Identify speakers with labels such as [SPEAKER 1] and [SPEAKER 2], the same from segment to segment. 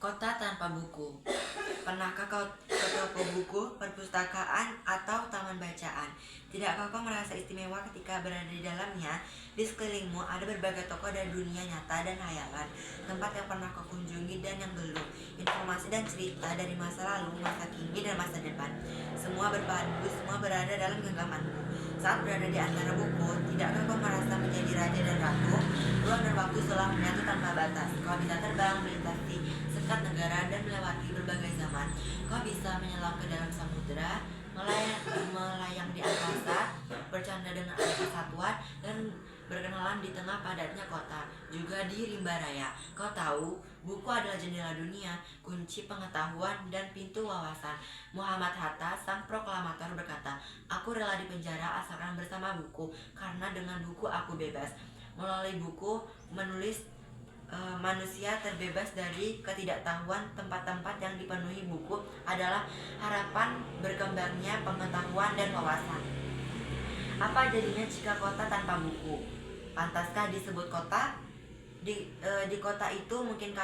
[SPEAKER 1] Kota tanpa buku. Pernahkah kau ke toko buku, perpustakaan, atau taman bacaan? Tidakkah kau merasa istimewa ketika berada di dalamnya? Di sekelilingmu ada berbagai toko dari dunia nyata dan hayalan, tempat yang pernah kau kunjungi dan yang belum, informasi dan cerita dari masa lalu, masa kini, dan masa depan. Semua berpadu, semua berada dalam genggamanmu. Saat berada di antara buku, tidakkah kau merasa menjadi raja dan ratu? Ruang dan waktu seolah menyatu tanpa batas. Kau bisa terbang, melintasi sekat negara, dan melewati berbagai zaman. Kau bisa menyelam ke dalam samudera, melayang di angkasa, bercanda dengan anak kesatuan, dan berkenalan di tengah padatnya kota, juga di rimba raya. Kau tahu, buku adalah jendela dunia, kunci pengetahuan, dan pintu wawasan. Muhammad Hatta, sang proklamator, berkata, "Aku rela dipenjara asalkan bersama buku, karena dengan buku aku bebas." Melalui buku, manusia terbebas dari ketidaktahuan. Tempat-tempat yang dipenuhi buku adalah harapan berkembangnya pengetahuan dan wawasan. Apa jadinya jika kota tanpa buku? Pantaskah disebut kota? Di kota itu mungkin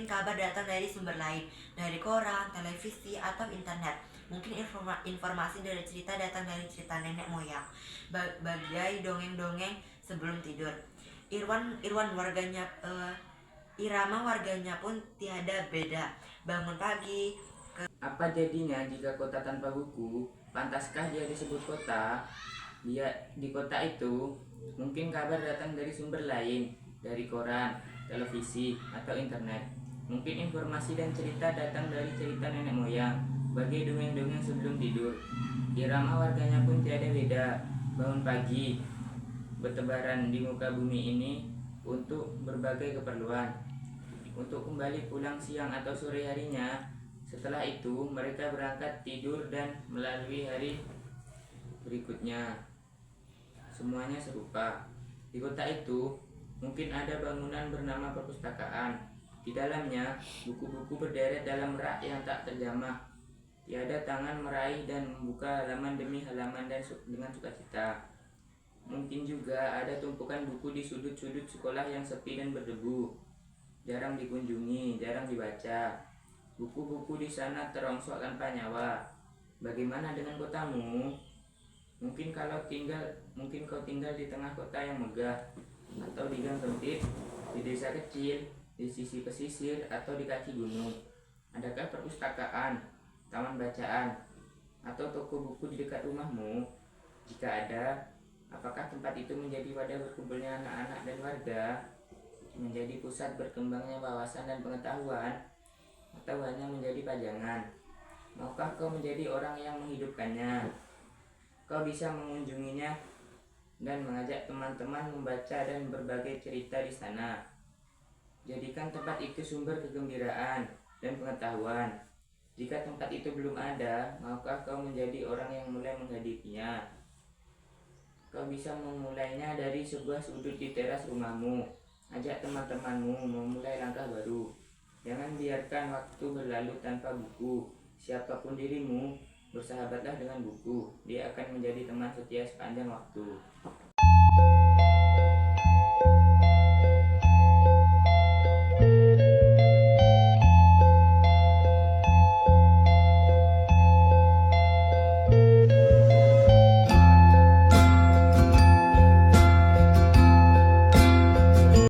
[SPEAKER 1] kabar datang dari sumber lain, dari koran, televisi, atau internet. Mungkin informasi dari cerita datang dari cerita nenek moyang, bagai dongeng-dongeng sebelum tidur. Irama warganya pun tiada beda. Bangun pagi.
[SPEAKER 2] Apa jadinya jika kota tanpa buku? Pantaskah dia disebut kota? Dia di kota itu mungkin kabar datang dari sumber lain, dari koran, televisi, atau internet. Mungkin informasi dan cerita datang dari cerita nenek moyang, bagai dongeng-dongeng sebelum tidur. Irama warganya pun tiada beda. Bangun pagi, bertebaran di muka bumi ini untuk berbagai keperluan. Untuk kembali pulang siang atau sore harinya. Setelah itu mereka berangkat tidur dan melalui hari berikutnya. Semuanya serupa. Di kota itu mungkin ada bangunan bernama perpustakaan. Di dalamnya buku-buku berderet dalam rak yang tak terjamah. Tiada tangan meraih dan membuka halaman demi halaman dan dengan sukacita. Mungkin juga ada tumpukan buku di sudut-sudut sekolah yang sepi dan berdebu, jarang dikunjungi, jarang dibaca. Buku-buku di sana terongsok tanpa nyawa. Bagaimana dengan kotamu? Mungkin kau tinggal di tengah kota yang megah, atau di gang sempit, di desa kecil, di sisi pesisir, atau di kaki gunung. Adakah perpustakaan, taman bacaan, atau toko buku di dekat rumahmu? Jika ada, apakah tempat itu menjadi wadah berkumpulnya anak-anak dan warga, menjadi pusat berkembangnya wawasan dan pengetahuan, atau hanya menjadi pajangan? Maukah kau menjadi orang yang menghidupkannya? Kau bisa mengunjunginya dan mengajak teman-teman membaca dan berbagai cerita di sana. Jadikan tempat itu sumber kegembiraan dan pengetahuan. Jika tempat itu belum ada, maukah kau menjadi orang yang mulai menghadipinya? Kau bisa memulainya dari sebuah sudut di teras rumahmu. Ajak teman-temanmu memulai langkah baru. Jangan biarkan waktu berlalu tanpa buku. Siapapun dirimu, bersahabatlah dengan buku. Dia akan menjadi teman setia sepanjang waktu.